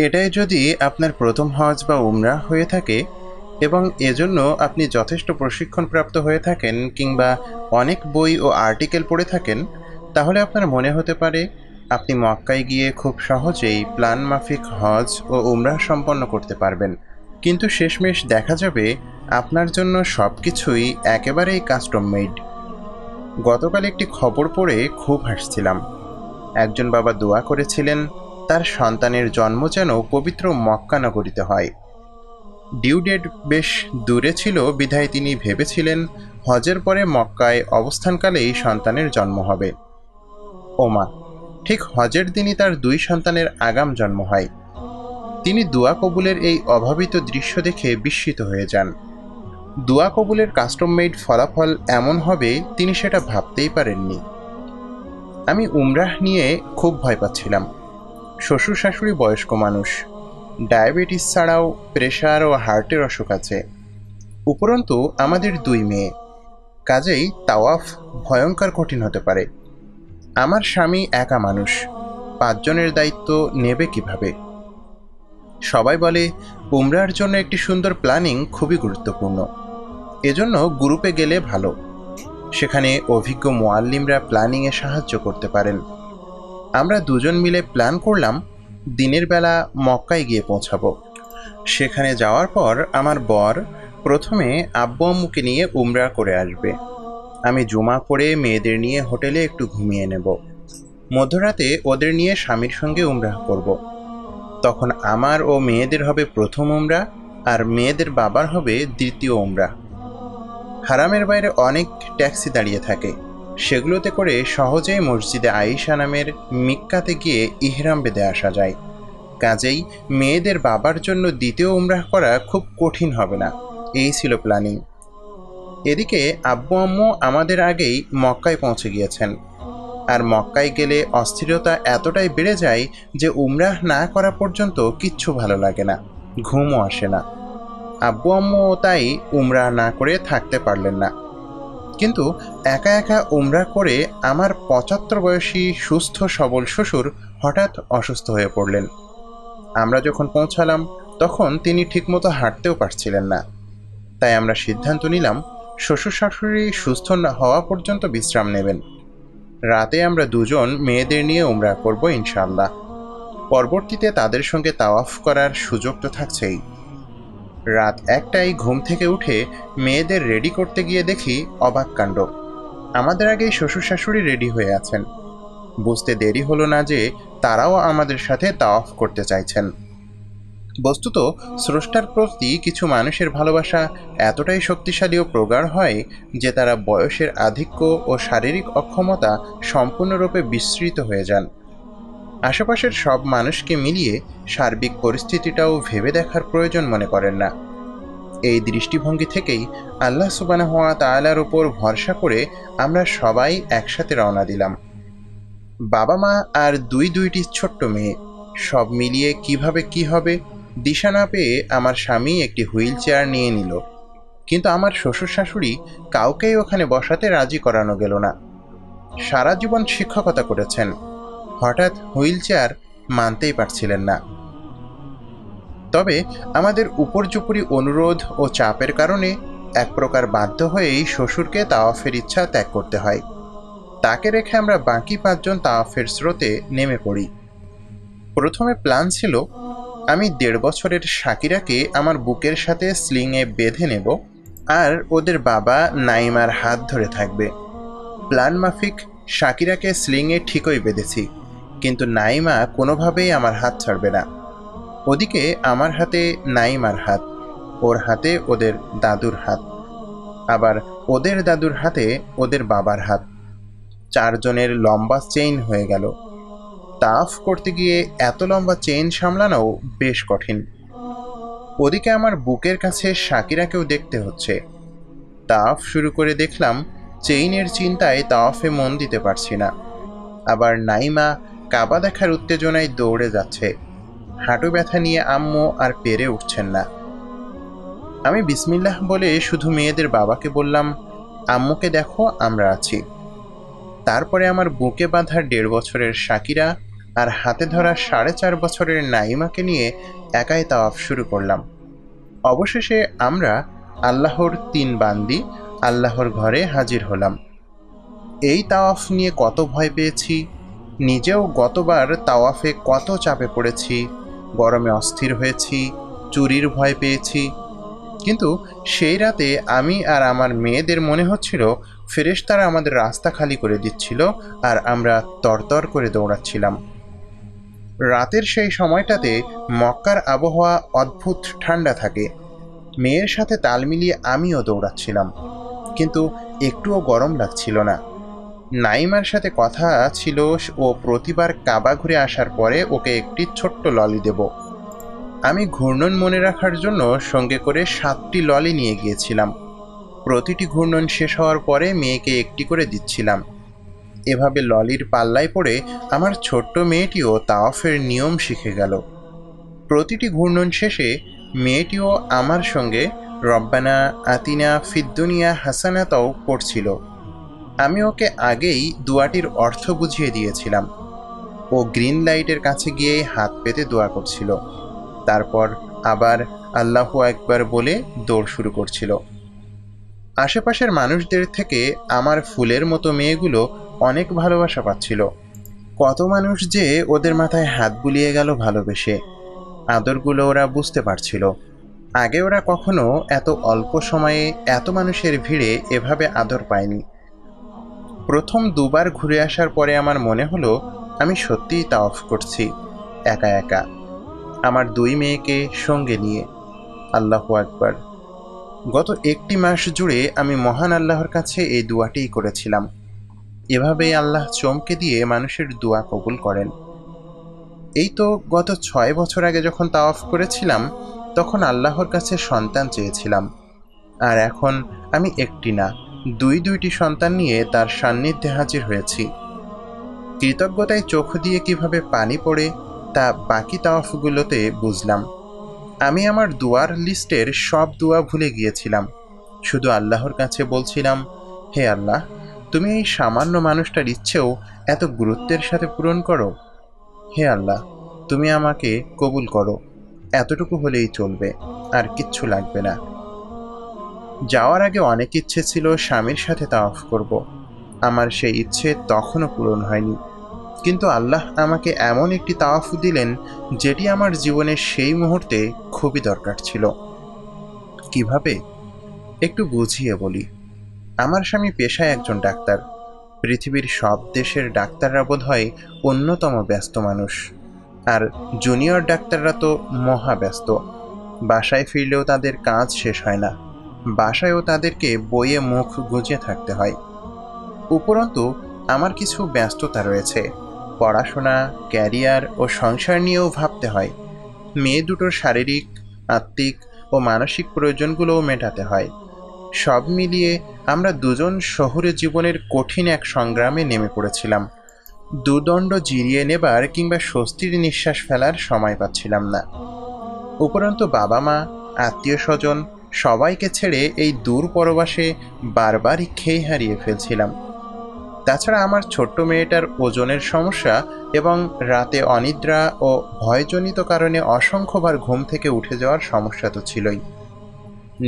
এটাই যদি আপনার প্রথম হজ বা উমরা হয়ে থাকে এবং এজন্য আপনি যথেষ্ট প্রশিক্ষণপ্রাপ্ত হয়ে থাকেন কিংবা অনেক বই ও আর্টিকেল পড়ে থাকেন, তাহলে আপনার মনে হতে পারে আপনি মক্কায় গিয়ে খুব সহজেই প্ল্যান মাফিক হজ ও উমরা সম্পন্ন করতে পারবেন। কিন্তু শেষমেশ দেখা যাবে আপনার জন্য সব কিছুই একেবারেই কাস্টম মেড। গতকাল একটি খবর পড়ে খুব হাসছিলাম। একজন বাবা দোয়া করেছিলেন তার সন্তানের জন্ম যেন পবিত্র মক্কা নগরীতে হয়। ডিউ ডেট বেশ দূরে ছিল বিধায় তিনি ভেবেছিলেন হজের পরে মক্কায় অবস্থানকালেই সন্তানের জন্ম হবে। ওমা, ঠিক হজের দিনই তার 2 সন্তানের আগাম জন্ম হয়। তিনি দোয়া কবুলের এই অভাবিত দৃশ্য দেখে বিস্মিত হয়ে যান। দোয়া কবুলের কাস্টম মেড ফলাফল এমন হবে তিনি সেটা ভাবতেই পারেননি। আমি উমরাহ নিয়ে খুব ভয় পাচ্ছিলাম। শ্বশুর শাশুড়ি বয়স্ক মানুষ, ডায়াবেটিস ছাড়াও প্রেশার ও হার্টের অসুখ আছে। উপরন্তু আমাদের 2 মেয়ে, কাজেই তাওয়াফ ভয়ঙ্কর কঠিন হতে পারে। আমার স্বামী একা মানুষ, 5 জনের দায়িত্ব নেবে কিভাবে? সবাই বলে উমরার জন্য একটি সুন্দর প্ল্যানিং খুবই গুরুত্বপূর্ণ, এজন্য গ্রুপে গেলে ভালো। সেখানে অভিজ্ঞ মুআল্লিমরা প্ল্যানিংয়ে সাহায্য করতে পারেন। আমরা 2 জন মিলে প্ল্যান করলাম দিনের বেলা মক্কায় গিয়ে পৌঁছাবো। সেখানে যাওয়ার পর আমার বর প্রথমে আব্বু আম্মুকে নিয়ে উমরা করে আসবে। আমি জুমা পড়ে মেয়েদের নিয়ে হোটেলে একটু ঘুমিয়ে নেব। মধ্যরাতে ওদের নিয়ে স্বামীর সঙ্গে উমরা করব। তখন আমার ও মেয়েদের হবে প্রথম উমরা, আর মেয়েদের বাবার হবে দ্বিতীয় উমরা। হারামের বাইরে অনেক ট্যাক্সি দাঁড়িয়ে থাকে, সেগুলোতে করে সহজেই মসজিদে আয়েশা নামের মিক্কাতে গিয়ে ইহরাম বেঁধে আসা যায়। কাজেই মেয়েদের বাবার জন্য দ্বিতীয় উমরাহ করা খুব কঠিন হবে না। এই ছিল প্ল্যানিং। এদিকে আব্বু আম্মু আমাদের আগেই মক্কায় পৌঁছে গিয়েছেন। আর মক্কায় গেলে অস্থিরতা এতটাই বেড়ে যায় যে উমরাহ না করা পর্যন্ত কিচ্ছু ভালো লাগে না, ঘুমও আসে না। আব্বু আম্মুও তাই উমরাহ না করে থাকতে পারলেন না। কিন্তু একা একা উমরাহ করে আমার 75 বয়সী সুস্থ সবল শ্বশুর হঠাৎ অসুস্থ হয়ে পড়লেন। আমরা যখন পৌঁছালাম তখন তিনি ঠিকমতো হাঁটতেও পারছিলেন না। তাই আমরা সিদ্ধান্ত নিলাম শ্বশুর শাশুড়ি সুস্থ না হওয়া পর্যন্ত বিশ্রাম নেবেন। রাতে আমরা 2 জন মেয়েদের নিয়ে উমরা করব ইনশাআল্লাহ। পরবর্তীতে তাদের সঙ্গে তাওয়াফ করার সুযোগ তো থাকছেই। রাত 1টায় ঘুম থেকে উঠে মেয়েদের রেডি করতে গিয়ে দেখি অবাক কাণ্ড। আমাদের আগেই শ্বশুর শাশুড়ি রেডি হয়ে আছেন। বুঝতে দেরি হলো না যে তারাও আমাদের সাথে তাওয়াফ করতে চাইছেন। বস্তুত স্রষ্টার প্রতি কিছু মানুষের ভালোবাসা এতটাই শক্তিশালী ও প্রগাঢ় হয় যে তারা বয়সের আধিক্য ও শারীরিক অক্ষমতা সম্পূর্ণরূপে বিস্মৃত হয়ে যান। আশেপাশের সব মানুষকে মিলিয়ে সার্বিক পরিস্থিতিটাও ভেবে দেখার প্রয়োজন মনে করেন না। এই দৃষ্টিভঙ্গি থেকেই আল্লাহ সুবহানাহু ওয়া তাআলার উপর ভরসা করে আমরা সবাই একসাথে রওনা দিলাম। বাবা মা আর দুইটি ছোট্ট মেয়ে, সব মিলিয়ে কিভাবে কি হবে দিশা না পেয়ে আমার স্বামী একটি হুইল চেয়ার নিয়ে নিল। কিন্তু আমার শ্বশুর শাশুড়ি কাউকেই ওখানে বসাতে রাজি করানো গেল না। সারা জীবন শিক্ষকতা করেছেন, হঠাৎ হুইল চেয়ার মানতেই পারছিলেন না। তবে আমাদের উপর্যুপরি অনুরোধ ও চাপের কারণে এক প্রকার বাধ্য হয়েই শ্বশুরকে তাওয়াফের ইচ্ছা ত্যাগ করতে হয়। তাকে রেখে আমরা বাকি 5 জন তাওয়াফের স্রোতে নেমে পড়ি। প্রথমে প্ল্যান ছিল আমি 1.5 বছরের শাকিরাকে আমার বুকের সাথে স্লিংয়ে বেঁধে নেব, আর ওদের বাবা নাইমার হাত ধরে থাকবে। প্ল্যান মাফিক শাকিরাকে স্লিংয়ে ঠিকই বেঁধেছি, কিন্তু নাইমা কোনোভাবেই আমার হাত ছাড়বে না। ওদিকে আমার হাতে নাইমার হাত, ওর হাতে ওদের দাদুর হাত, আবার ওদের দাদুর হাতে ওদের বাবার হাত। 4 জনের লম্বা চেইন হয়ে গেল। তাওয়াফ করতে গিয়ে এত লম্বা চেইন সামলানোও বেশ কঠিন। ওদিকে আমার বুকের কাছে শাকিরাকেও দেখতে হচ্ছে। তাওয়াফ শুরু করে দেখলাম চেইনের চিন্তায় তাওয়াফে মন দিতে পারছি না। আবার নাইমা কাবা দেখার উত্তেজনায় দৌড়ে যাচ্ছে। হাঁটু ব্যথা নিয়ে আম্মু আর পেরে উঠছেন না। আমি বিসমিল্লাহ বলে শুধু মেয়েদের বাবাকে বললাম, আম্মুকে দেখো আমরা আছি। তারপরে আমার বুকে বাঁধা 1.5 বছরের শাকিরা আর হাতে ধরা 4.5 বছরের নাইমাকে নিয়ে একাই তাওয়াফ শুরু করলাম। অবশেষে আমরা আল্লাহর 3 বান্দি আল্লাহর ঘরে হাজির হলাম। এই তাওয়াফ নিয়ে কত ভয় পেয়েছি, নিজেও গতবার তাওয়াফে কত চাপে পড়েছি, গরমে অস্থির হয়েছি, চুরির ভয় পেয়েছি। কিন্তু সেই রাতে আমি আর আমার মেয়েদের মনে হচ্ছিল ফেরেশতারা আমাদের রাস্তা খালি করে দিচ্ছিল আর আমরা তরতর করে দৌড়াচ্ছিলাম। রাতের সেই সময়টাতে মক্কার আবহাওয়া অদ্ভুত ঠান্ডা থাকে। মেয়ের সাথে তাল মিলিয়ে আমিও দৌড়াচ্ছিলাম, কিন্তু একটুও গরম লাগছিল না। নাইমার সাথে কথা ছিল ও প্রতিবার কাবা ঘুরে আসার পরে ওকে একটি ছোট্ট ললি দেব। আমি ঘূর্ণন মনে রাখার জন্য সঙ্গে করে 7টি ললি নিয়ে গিয়েছিলাম। প্রতিটি ঘূর্ণন শেষ হওয়ার পরে মেয়েকে একটি করে দিচ্ছিলাম। এভাবে ললির পাল্লায় পড়ে আমার ছোট্ট মেয়েটিও তাওয়াফের নিয়ম শিখে গেল। প্রতিটি ঘূর্ণন শেষে মেয়েটিও আমার সঙ্গে রব্বানা আতিনা ফিদ্দুনিয়া হাসানাতাও পড়ছিল। আমি ওকে আগেই দোয়াটির অর্থ বুঝিয়ে দিয়েছিলাম। ও গ্রিন লাইটের কাছে গিয়ে হাত পেতে দোয়া করছিল, তারপর আবার আল্লাহু আকবার বলে দৌড় শুরু করছিল। আশেপাশের মানুষদের থেকে আমার ফুলের মতো মেয়েগুলো অনেক ভালোবাসা পাচ্ছিল। কত মানুষ যে ওদের মাথায় হাত বুলিয়ে গেল ভালোবেসে। আদরগুলো ওরা বুঝতে পারছিল। আগে ওরা কখনো এত অল্প সময়ে এত মানুষের ভিড়ে এভাবে আদর পায়নি। প্রথম 2বার ঘুরে আসার পরে আমার মনে হলো আমি সত্যিই তাওয়াফ করছি, একা একা, আমার 2 মেয়েকে সঙ্গে নিয়ে। আল্লাহু আকবার। গত 1টি মাস জুড়ে আমি মহান আল্লাহর কাছে এই দোয়াটিই করেছিলাম। এভাবেই আল্লাহ চমকে দিয়ে মানুষের দোয়া কবুল করেন। এই তো গত 6 বছর আগে যখন তাওয়াফ করেছিলাম, তখন আল্লাহর কাছে সন্তান চেয়েছিলাম। আর এখন আমি একটি না, 2টি সন্তান নিয়ে তার সান্নিধ্যে হাজির হয়েছি। কৃতজ্ঞতায় চোখ দিয়ে কিভাবে পানি পড়ে তা বাকি তাওয়াফগুলোতে বুঝলাম। আমি আমার দুয়ার লিস্টের সব দোয়া ভুলে গিয়েছিলাম। শুধু আল্লাহর কাছে বলছিলাম, হে আল্লাহ, তুমি এই সামান্য মানুষটার ইচ্ছেও এত গুরুত্বের সাথে পূরণ করো। হে আল্লাহ, তুমি আমাকে কবুল করো, এতটুকু হলেই চলবে, আর কিচ্ছু লাগবে না। যাওয়ার আগে অনেক ইচ্ছে ছিল স্বামীর সাথে তাওয়াফ করব। আমার সেই ইচ্ছে তখনও পূরণ হয়নি, কিন্তু আল্লাহ আমাকে এমন একটি তাওয়াফ দিলেন যেটি আমার জীবনের সেই মুহূর্তে খুবই দরকার ছিল। কিভাবে? একটু বুঝিয়ে বলি। আমার স্বামী পেশায় একজন ডাক্তার। পৃথিবীর সব দেশের ডাক্তাররা বোধহয় অন্যতম ব্যস্ত মানুষ, আর জুনিয়র ডাক্তাররা তো মহা ব্যস্ত। বাসায় ফিরলেও তাদের কাজ শেষ হয় না, বাসায়ও তাদেরকে বইয়ে মুখ গুঁজে থাকতে হয়। উপরন্তু আমার কিছু ব্যস্ততা রয়েছে, পড়াশোনা, ক্যারিয়ার ও সংসার নিয়েও ভাবতে হয়। মেয়ে দুটোর শারীরিক, আত্মিক ও মানসিক প্রয়োজনগুলোও মেটাতে হয়। সব মিলিয়ে আমরা দুজন শহুরে জীবনের কঠিন এক সংগ্রামে নেমে পড়েছিলাম। দুদণ্ড জিরিয়ে নেবার কিংবা স্বস্তির নিঃশ্বাস ফেলার সময় পাচ্ছিলাম না। উপরন্তু বাবা মা, আত্মীয় স্বজন সবাইকে ছেড়ে এই দূর পরবাসে বারবারই খেই হারিয়ে ফেলছিলাম। তাছাড়া আমার ছোট্ট মেয়েটার ওজনের সমস্যা এবং রাতে অনিদ্রা ও ভয়জনিত কারণে অসংখ্যবার ঘুম থেকে উঠে যাওয়ার সমস্যা তো ছিলই।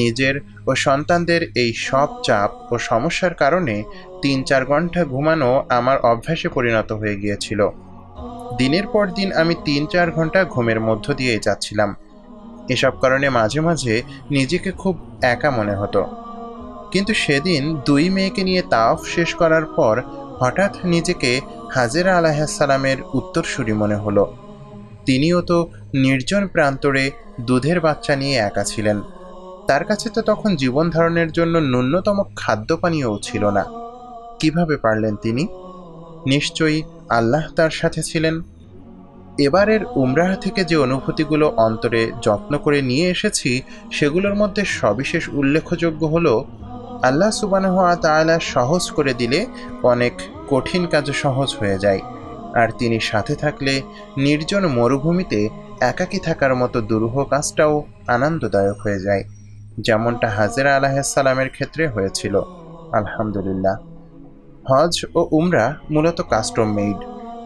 নিজের ও সন্তানদের এই সব চাপ ও সমস্যার কারণে 3-4 ঘন্টা ঘুমানো আমার অভ্যাসে পরিণত হয়ে গিয়েছিল। দিনের পর দিন আমি 3-4 ঘন্টা ঘুমের মধ্য দিয়েই যাচ্ছিলাম। এসব কারণে মাঝে মাঝে নিজেকে খুব একা মনে হতো। কিন্তু সেদিন 2 মেয়েকে নিয়ে তাওয়াফ শেষ করার পর হঠাৎ নিজেকে হাজেরা আলাইহিসসালামের উত্তরসূরি মনে হলো। তিনিও তো নির্জন প্রান্তরে দুধের বাচ্চা নিয়ে একা ছিলেন। তার কাছে তো তখন জীবন ধারণের জন্য ন্যূনতম খাদ্য পানীয়ও ছিল না। কিভাবে পারলেন তিনি? নিশ্চয়ই আল্লাহ তার সাথে ছিলেন। এবারের উমরাহ থেকে যে অনুভূতিগুলো অন্তরে যত্ন করে নিয়ে এসেছি, সেগুলোর মধ্যে সবিশেষ উল্লেখযোগ্য হলো, আল্লাহ সুবহানাহু ওয়া তাআলা সহজ করে দিলে অনেক কঠিন কাজ সহজ হয়ে যায়, আর তিনি সাথে থাকলে নির্জন মরুভূমিতে একাকী থাকার মতো দুরূহ কাজটাও আনন্দদায়ক হয়ে যায়, যেমনটা হাজেরা আলাইহিসসালামের ক্ষেত্রে হয়েছিল। আলহামদুলিল্লাহ। হজ ও উমরা মূলত কাস্টম মেইড।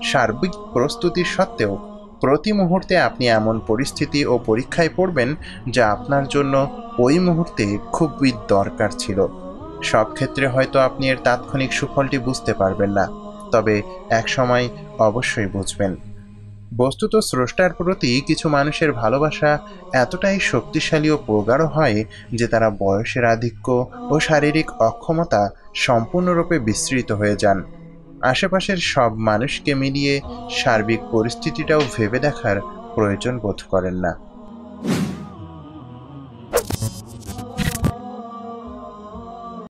সার্বিক প্রস্তুতি সত্ত্বেও প্রতি মুহূর্তে আপনি এমন পরিস্থিতি ও পরীক্ষায় পড়বেন যা আপনার জন্য ওই মুহূর্তে খুবই দরকার ছিল। সব ক্ষেত্রে হয়তো আপনি এর তাৎক্ষণিক সুফলটি বুঝতে পারবেন না, তবে একসময় অবশ্যই বুঝবেন। বস্তুত স্রষ্টার প্রতি কিছু মানুষের ভালোবাসা এতটাই শক্তিশালী ও প্রগাঢ় হয় যে তারা বয়সের আধিক্য ও শারীরিক অক্ষমতা সম্পূর্ণরূপে বিস্মৃত হয়ে যান। আশেপাশের সব মানুষকে মিলিয়ে সার্বিক পরিস্থিতিটাও ভেবে দেখার প্রয়োজন বোধ করেন না।